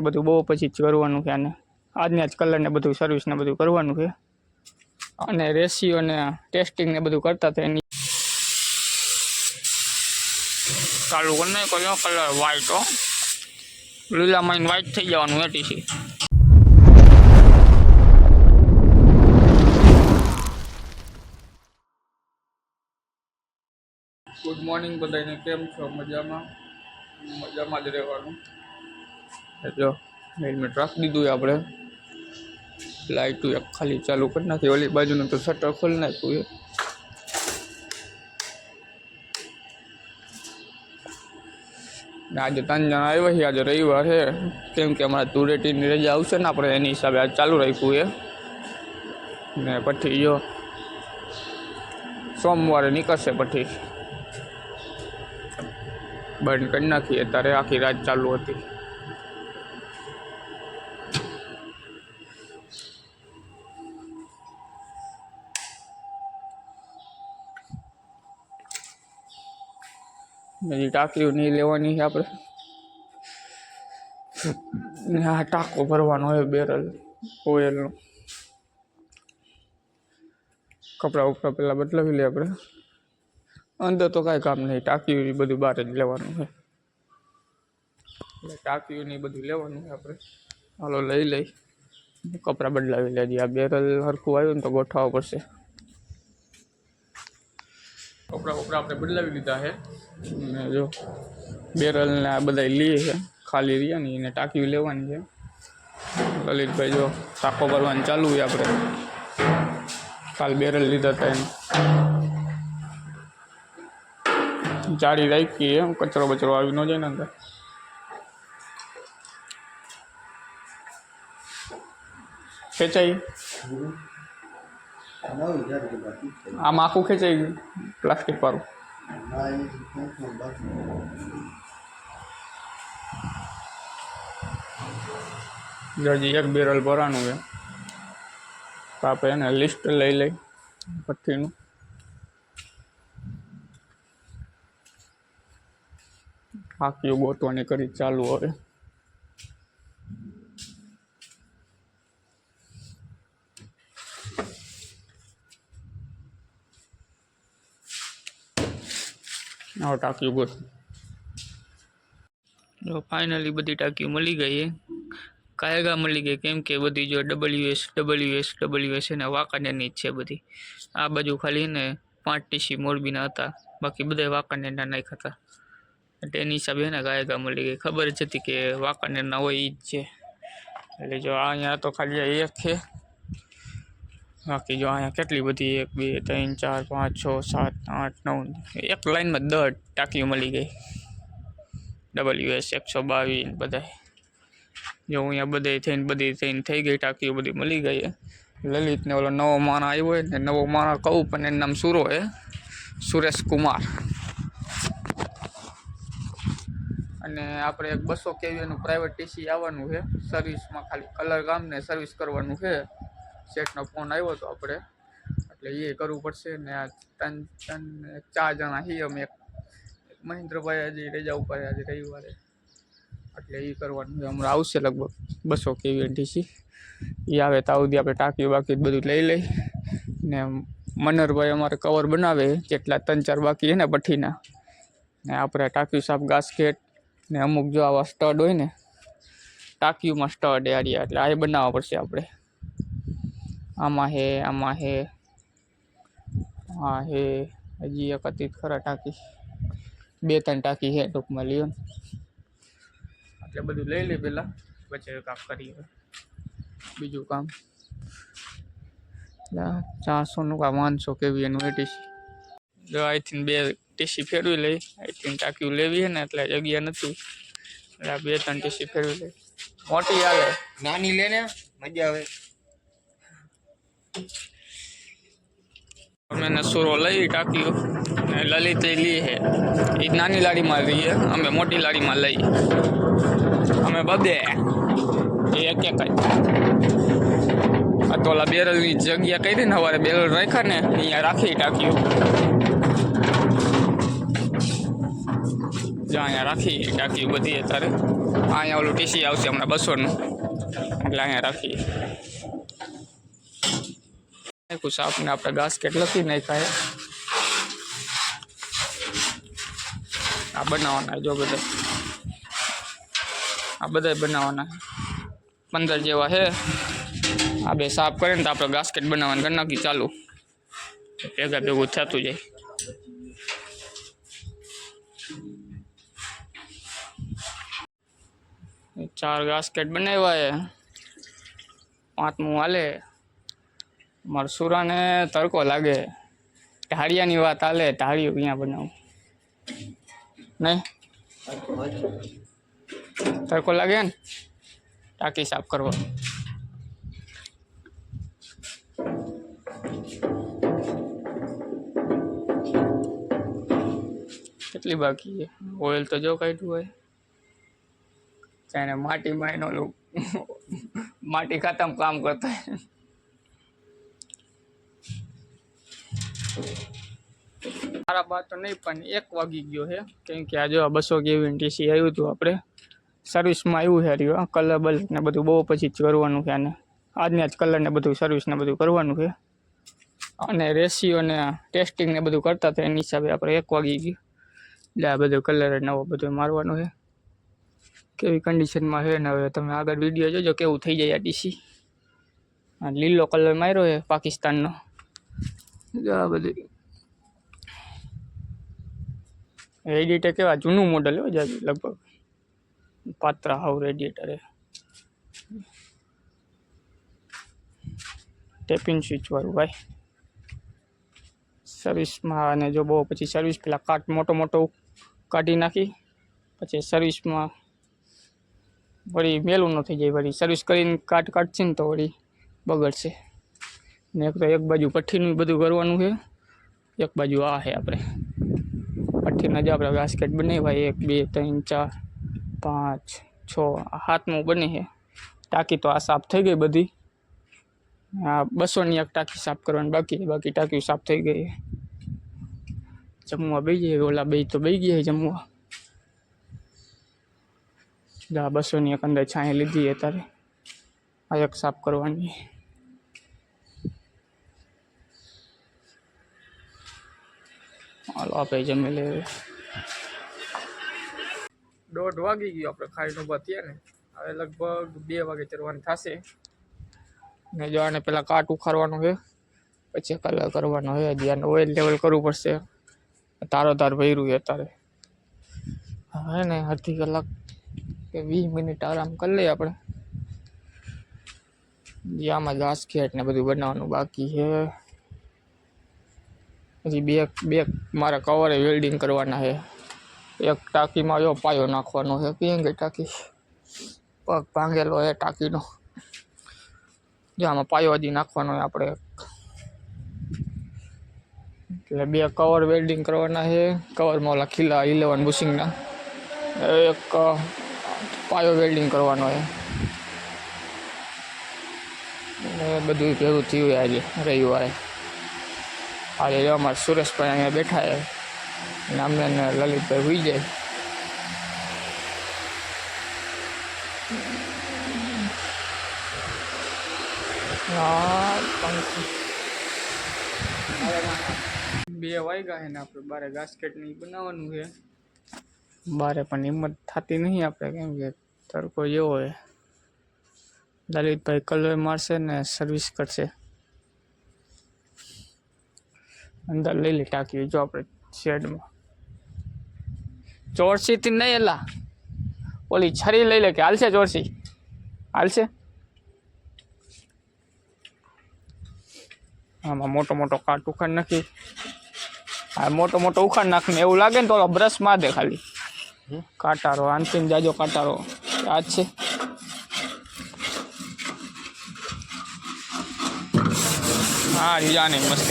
બધું બહુ પછી જ કરવાનું છે અને આજના જ કલર ને બધું સર્વિસ ને બધું કરવાનું છે અને રેશિયો ને ટેસ્ટિંગ ને બધું કરતા હતા એની ચાલુ કરી નાખ્યો કલર વ્હાઈટ હો લીલામાં વ્હાઈટ થઈ જવાનું એટીસી ગુડ મોર્નિંગ બધાને કેમ છો મજામાં જ રહેવાનું જો હેલ્મેટ રાખી દીધું આપણે લાઇટ એક ખાલી ચાલુ કરી નાખી ઓલી બાજુનું તો શટર ખોલી નાખ્યું આજે 3 જણા આવ્યા છે આજે રવિવાર છે કેમ કે અમારા ધૂળેટીની રજા આવશે ને આપણે એની હિસાબે આજ ચાલુ રાખ્યું છે ને પછી જો સોમવારે નીકળશે પછી બંધ કરી નાખીએ ત્યારે આખી રાત ચાલુ હતી બીજી ટાંકીઓ નહીં લેવાની છે આપણે આ ટાંકો ભરવાનો હોય બેરલ ઓઇલનો કપડાં ઉપડા પહેલાં બદલાવી લે આપણે અંદર તો કાંઈ કામ નહીં ટાંકીઓ બધું બહાર જ લેવાનું છે એટલે ટાંકીઓ ને બધું લેવાનું છે આપણે હાલો લઈ કપડાં બદલાવી લેજે આ બેરલ હરખું આવ્યું ને તો ગોઠવવા પડશે કપડાં આપણે બદલાવી લીધા છે ને જો બેરલ ને આ બધા લઈએ છે ખાલી રહ્યા ને એને ટાંકી લેવાની છે લલિતભાઈ જો ટાંકો ભરવાનું ચાલુ છે આપણે કાલ બેરલ લીધા હતા એને જાળી રાખી એમ કચરો બચરો આવી ન જાય ને અંદર ખેંચાઈ આમ આખું ખેંચાઈ ગયું પ્લાસ્ટિક વાળું હજી એક બેરલ ભરવાનું છે આપણે એને લિસ્ટ લઈ પથ્થીનું આખીઓ ગોતવાની કરી ચાલુ હવે ટાંકીઓ ગોત જો ફાઇનલી બધી ટાંકીઓ મળી ગઈ કાયગા મળી ગઈ કેમ કે બધી જો ડબલ્યુએસ ને વાંકાનેરની જ છે બધી આ બાજુ ખાલી ને 5 ટીસી મોરબીના હતા બાકી બધા વાંકાનેરના નાખ્યા હતા એટલે એની હિસાબે ને કાયગા મળી ગઈ ખબર જ હતી કે વાંકાનેરના હોય એ જ છે એટલે જો અહીંયા તો ખાલી એક છે બાકી જો અહીંયા કેટલી બધી 1 2 3 4 5 6 7 8 9 એક લાઈનમાં 10 ટાંકીઓ મળી ગઈ WS 122 બધા જો અહીંયા બધી થઈને થઈ ગઈ ટાંકીઓ બધી મળી ગઈ લલિતને ઓલો નવો માણસ આવ્યો હોય ને નવો માણસ કહું પણ એનું નામ સુરેશ કુમાર અને આપણે એક 200 kVનું પ્રાઇવેટ ટીસી આવવાનું છે સર્વિસમાં ખાલી કલર કામ ને સર્વિસ કરવાનું છે સેટનો ફોન આવ્યો હતો આપણે એટલે એ કરવું પડશે ને આ 4 જણા છીએ અમે એક મહેન્દ્રભાઈ હજી રજા ઉપર આજે રવિવારે એટલે એ કરવાનું છે હમણાં આવશે લગભગ 200 kV ટીસી એ આવે તો સુધી આપણે ટાંકી બાકી બધું લઈ ને મનરભાઈ અમારે કવર બનાવે જેટલા 3-4 બાકી છે ને ભઠ્ઠીના ને આપણે ટાંકી સાફ ગાસ્કેટ ને અમુક જો આવા સ્ટડ હોય ને ટાંકીઓમાં સ્ટડ આડિયા એટલે આ બનાવવા પડશે આપણે આમાં હે હા હે હજી એક હતી ખરા ટાંકી 2-3 ટાંકી છે ટૂંકમાં લ્યો એટલે બધું લઈ લે પહેલાં પછી કામ કરીએ બીજું કામ 400નું કામ 500 kVનું એટીસી જો આઈથી 2 ટીસી ફેરવી લઈ આઈથી ટાંકી લેવી છે ને એટલે જગ્યા નથી એટલે 2-3 ટીસી ફેરવી લઈ મોટી હાલે નાની લે ને મજા આવે અમે સુરો લઈ ટાંકીઓ ને લલિત લઈએ છે એ નાની લાડીમાં લઈએ અમે મોટી લાડીમાં લઈ અમે બધે એક જ આ તો ઓલા બેરલની જગ્યા કરી ને સવારે બેરલ રાખ્યા ને અહીંયા રાખી ટાંકીઓ જો અહીંયા રાખી ટાંકી બધી અત્યારે અહીંયા ઓલું ટીસી આવશે હમણાં 200નું એટલે અહીંયા રાખીએ કુછ આપને આપણે ગાસ્કેટ લખી નાખ્યા આ બનાવવાના જો બધા બનાવવાના 15 જેવા છે આ બે સાફ કરીને તો આપણે ગાસ્કેટ બનાવવાનું કરી નાખી ચાલુ ભેગા ભેગું થતું જાય 4 ગાસ્કેટ બનાવ્યા છે 5મું હાલે મારા સુરાને તડકો લાગે ઢાળિયાની વાત હાલે ઢાળિયું અહીંયા બનાવું નહીં તડકો લાગે ને ટાંકી સાફ કરવા કેટલી બાકી છે ઓઇલ તો જો કાઢ્યું હોય ચાને માટીમાં એનો માટી ખાતામાં કામ કરતા મારા બાદ તો નહીં પણ 1 વાગી ગયો છે કેમ કે આ જો 200 કેવી ટીસી આવ્યું હતું આપણે સર્વિસમાં આવ્યું છે રહ્યું કલર બલ ને બધું બહુ પછી જ કરવાનું છે અને આજના જ કલર ને બધું સર્વિસ ને બધું કરવાનું છે અને રેશિયો ને ટેસ્ટિંગ ને બધું કરતા હતા એની હિસાબે આપણે 1 વાગી ગયું એટલે આ બધું કલર નવો બધું મારવાનું છે કેવી કન્ડિશનમાં છે ને હવે તમે આગળ વિડીયો જોજો કેવું થઈ જાય આ ટીસી લીલો કલર માર્યો છે પાકિસ્તાનનો આ બધું રેડિએટર કેવા જૂનું મોડલ હોય જાજુ લગભગ પાત્રા હાવ રેડિએટર હે ટેપિંગ સ્વિચ વાળું ભાઈ સર્વિસમાં અને જો બહુ પછી સર્વિસ પેલા કાટ મોટો કાઢી નાખી પછી સર્વિસમાં વળી મેલું ન થઈ જાય વળી સર્વિસ કરીને કાઢશે ને તો વળી બગડશે ને એક તો એક બાજુ પઠ્ઠીનું બધું કરવાનું છે એક બાજુ આ છે આપણે પઠ્ઠીના જો આપણે ગાસ્કેટ બનાવ્યા 1 2 3 4 5 6 7મું બને છે ટાંકી તો આ સાફ થઈ ગઈ બધી આ 200ની એક ટાંકી સાફ કરવાની બાકી ટાંકી સાફ થઈ ગઈ જમવા બેસી જાય ઓલા બે તો બેસી ગયા જમવા 200ની એક અંદર છાંય લીધી અત્યારે આ એક સાફ કરવાની હાલો આપણે જમી લે 1:30 વાગી ગયો આપણે ખાઈને ઊભા થયા ને હવે લગભગ 2 વાગે ચરવાનું થશે ને જો આને પેલા કાટ ઉખાડવાનું છે પછી કલર કરવાનો છે હજી આને ઓઇલ લેવલ કરવું પડશે તાર ભર્યું છે અત્યારે હવે ને અડધી કલાક કે 20 મિનિટ આરામ કરી લઈએ આપણે જે આમાં ગાસ્કેટ ને બધું બનાવવાનું બાકી છે હજી બે મારા કવરે વેલ્ડિંગ કરવાના છે એક ટાંકીમાં જો પાયો નાખવાનો છે કેમ કે ટાંકી પગ ભાંગેલો છે ટાંકીનો જો આમાં પાયો હજી નાખવાનો હોય આપણે એટલે 2 કવર વેલ્ડિંગ કરવાના છે કવરમાં ઓલા ખીલા 11 બુશિંગના એક પાયો વેલ્ડિંગ કરવાનો છે અને બધું ભેગું થયું આજે રવિવારે આજે જો અમારા સુરેશભાઈ અહીંયા બેઠા છે અને અમને લલિતભાઈ હોઈ જાય બે વાગ્યા છે ને આપણે બારે ગાસ્કેટ ને બનાવવાનું છે બારે પણ હિંમત થતી નહીં આપણે કેમ કે તડકો જેવો હોય લલિતભાઈ કલર મારશે ને સર્વિસ કરશે અંદર લઈ લે ટાંકી જો આપણે શેડમાં ચોરસીથી નહીં એલા ઓલી છરી લઈ લે કે હાલશે ચોરસી હાલશે આમાં મોટો કાટ ઉખાડ નાખી આ મોટો ઉખાડ નાખીને એવું લાગે ને તો બ્રશ માં દે ખાલી કાંટારો આનથી જાજો કાંટારો આ જ છે હા રીજાની મસ્ત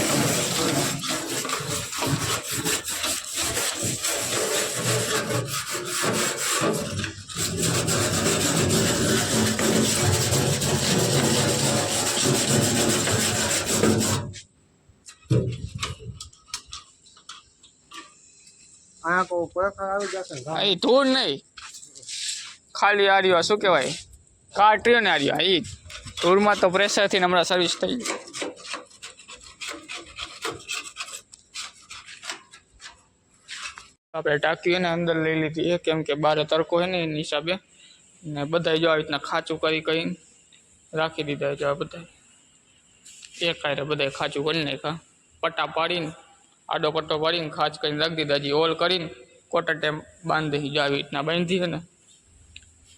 આ કો પરખા આવી જશે ને એ ધૂળ નહીં, ખાલી આ રહ્યો શું કહેવાય કાટ રહ્યો ને આ રહ્યો એ ધૂળમાં તો પ્રેશરથી હમણાં સર્વિસ થઈ. આપણે ટાંકી ને અંદર લઈ લીધી છે કેમ કે બારે તડકો છે ને એની હિસાબે, ને બધા જો આવી રીતના ખાચું કરી કરીને રાખી દીધા. જો બધા એક હારે બધા ખાચું કરી નાખ્યા, પટ્ટા પાડીને આડો પટ્ટો પાડીને ખાચ કરીને રાખી દીધા. હજી ઓલ કરીને કોટર ટેમ બાંધી દઈ. જો આવી રીતના બાંધી છે ને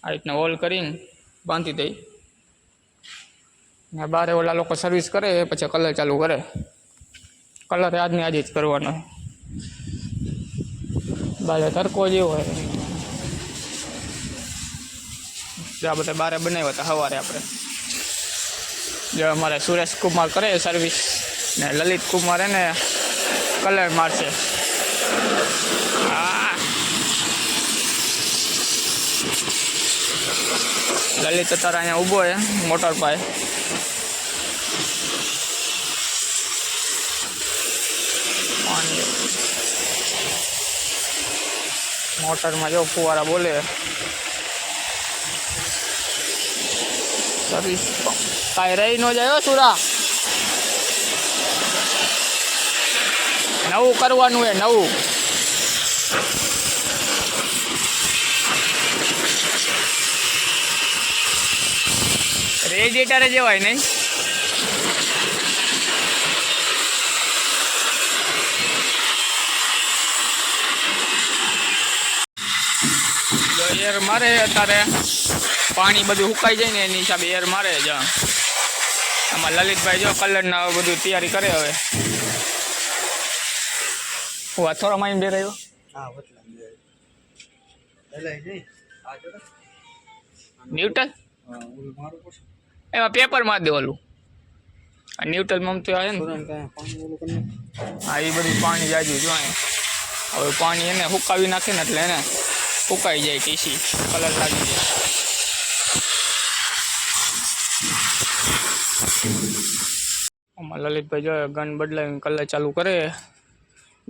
આ રીતના ઓલ કરીને બાંધી દઈ. ને બારે ઓલા લોકો સર્વિસ કરે પછી કલર ચાલુ કરે. કલર આજને આજે જ કરવાનો હોય. બારે તડકો જેવો હોય. આ બધા બારે બનાવ્યા હતા સવારે આપણે. જો અમારે સુરેશ કુમાર કરે સર્વિસ ને લલિત કુમાર એને કલર મારશે. લલિત અત્યારે અહીંયા ઊભો છે મોટર પાસે. મોટરમાં જો ફુવારા બોલે. સર્વિસ કાંઈ રહી ન જાય સુરા, નવું કરવાનું હે નવું. રેડિએટર જેવાય નહીં. એર મારે અત્યારે પાણી બધું સુકાઈ જાય ને એની હિસાબે એર મારે જ. આમાં લલિતભાઈ જો કલરના બધું તૈયારી કરે. હવે હું થોડો માઇન્ડ બે રહ્યો. ન્યુટ્રલ એમાં પેપર મારી દેવાલું. આ ન્યુટ્રલ મમતું આવે ને હા એ બધું પાણી જાજુ જો. હવે પાણી એને સુકાવી નાખે ને એટલે એને સુકાઈ જાય ટીસી કલર લાગી જાય. આમાં લલિતભાઈ જો ગન બદલાવીને કલર ચાલુ કરે.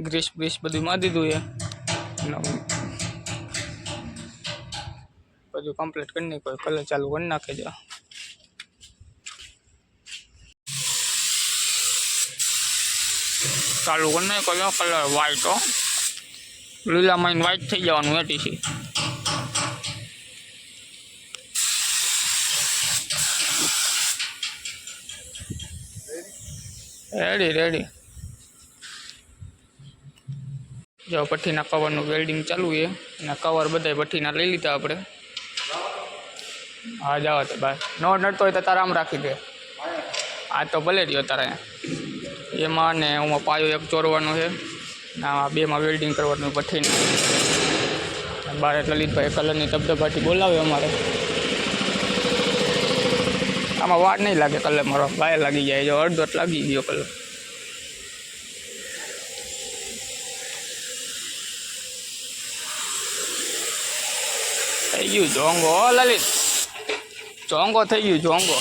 ગ્રીસ બ્રીસ બધું મારી દીધું છે. બધું કમ્પ્લીટ કરી નાખો. કલર ચાલુ કરી નાખે છે. ચાલુ કરી નાખો કલર વ્હાઈટ હો. લીલા માઇન વ્હાઈટ થઈ જવાનું એટીસી. Ready ready. જો પઠ્ઠીના કવરનું વેલ્ડિંગ ચાલુ છે અને કવર બધા પઠ્ઠીના લઈ લીધા આપણે. હા જાવ તો ભાઈ નો નડતો હોય તો તારા આમ રાખી દે. આ તો ભલે રહ્યો તારે એમાં ને એમાં પાયો એક ચોરવાનો છે. ના બેમાં વેલ્ડિંગ કરવાનું પઠ્ઠીને. બારે લલિતભાઈ કલરની ધબધબાટી બોલાવે અમારે. આમાં વાર નહીં લાગે કલર મારો બાય લાગી જાય. જો અડધો લાગી ગયો કલર. થઈ ગયું જોંગો લલિત, જોંગો થઈ ગયું જોંગો.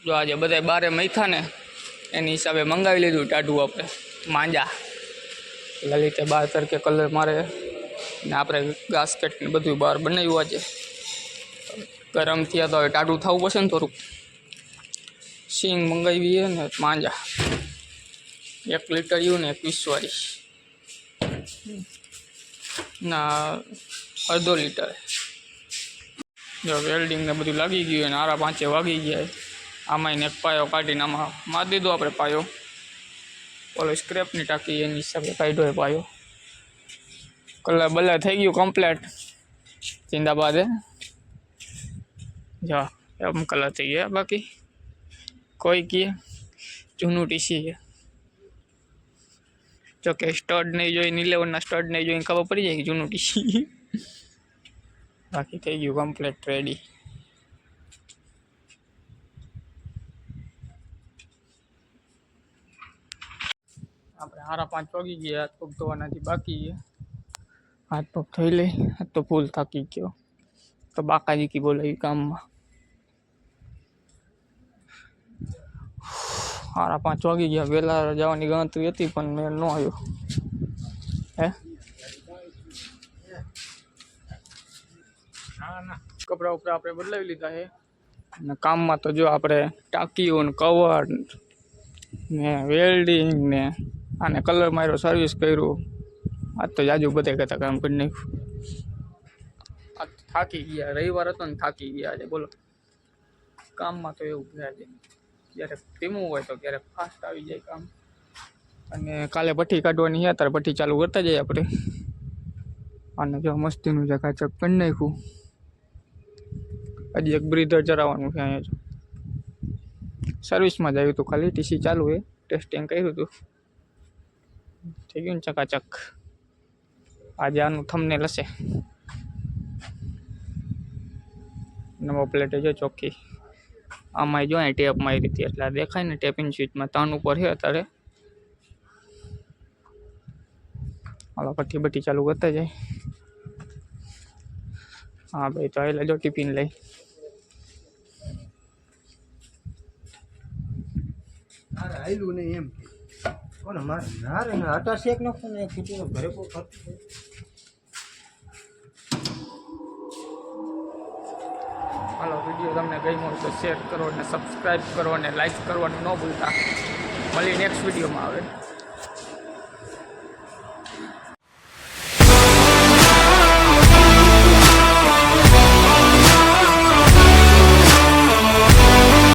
જો આજે બધા બારે મૈથા ને એની હિસાબે મંગાવી લીધું ટાઢું આપણે માંજા. લલિતે બાર તરકે કલર મારે ને આપણે ગાસ્કેટ ને બધું બહાર બનાવ્યું. આજે ગરમ થયા તો હવે ટાઢું થવું પડશે ને થોડુંક. સિંગ મંગાવી ને માંજા 1 લીટર યુ ને 20 વાળી ના અડધો લીટર. જો વેલ્ડિંગ ને બધું લાગી ગયું ને 5:30 વાગી ગયા. આમાં એક પાયો કાઢીને આમાં મારી દીધો આપણે પાયો. ઓલો સ્ક્રેપની ટાંકી એની હિસાબે કાઢ્યો એ પાયો. કલર બલર થઈ ગયું કમ્પ્લેટ. જિંદાબાદ હે. જા એમ કલર થઈ ગયા. બાકી કોઈ કહે જૂનું ટીસી છે. જોકે સ્ટડ નહીં જોઈને 11ના સ્ટડ નહીં જોઈને ખબર પડી જાય કે જૂનું ટીસી. બાકી થઈ ગયું કમ્પ્લેટ રેડી. આપણે 5:30 વાગી ગયા. પગ ધોવાનાથી બાકી છે. હાથ પગ થઈ લે. આ તો ફૂલ થાકી ગયો. તો બાકાજી કી બોલાવી કામમાં. 5:30 વાગી ગયા. વહેલા જવાની ગણતરી હતી પણ મેળ ન આવ્યો. હે કપડા ઉપરા આપણે બદલાવી લીધા છે અને કામમાં તો જો આપણે ટાંકીઓ ને કવર ને વેલ્ડિંગ ને આને કલર માર્યો, સર્વિસ કર્યું. આજ તો જાજુ બધા કરતા કામ કરી નાખ્યું. આજ થાકી ગયા. રવિવાર હતો ને થાકી ગયા આજે. બોલો, કામમાં તો એવું છે આજે. ક્યારેક ધીમું હોય તો ક્યારેક ફાસ્ટ આવી જાય કામ. અને કાલે ભઠ્ઠી કાઢવાની છે, ત્યારે ભઠ્ઠી ચાલુ કરતા જઈએ આપણે. અને જો મસ્તીનું ચકાચક કરી નાખ્યું. હજી એક બ્રીધર ચરાવવાનું છે અહીંયા. જો સર્વિસમાં જ આવ્યું હતું, ખાલી ટીસી ચાલુ છે. ટેસ્ટિંગ કર્યું હતું, થઈ ગયું ને ચકાચક. આજે આનું થંબનેલ હશે. નવો પ્લેટ જો ચોખ્ખી. આમાં જો અહીં ટેપ મારી હતી એટલે દેખાય ને. ટેપિંગ સ્વિચમાં 3 ઉપર છે અત્યારે. હાલો ભઠ્ઠી બઠ્ઠી ચાલુ કરતા જાય. હા ભાઈ, તો એટલે જો ટિફિન લઈ. અરે આયલું નહીં એમ કોને મારે નારે ને આટા શેક નાખો ને ખીચડીનો ઘરે બહુ ખર્ચ હાલો, વિડીયો તમને ગમ્યો હોય તો શેર કરો અને સબસ્ક્રાઈબ કરો અને લાઈક કરવાનું ન ભૂલતા. મળી નેક્સ્ટ વિડીયોમાં આવે.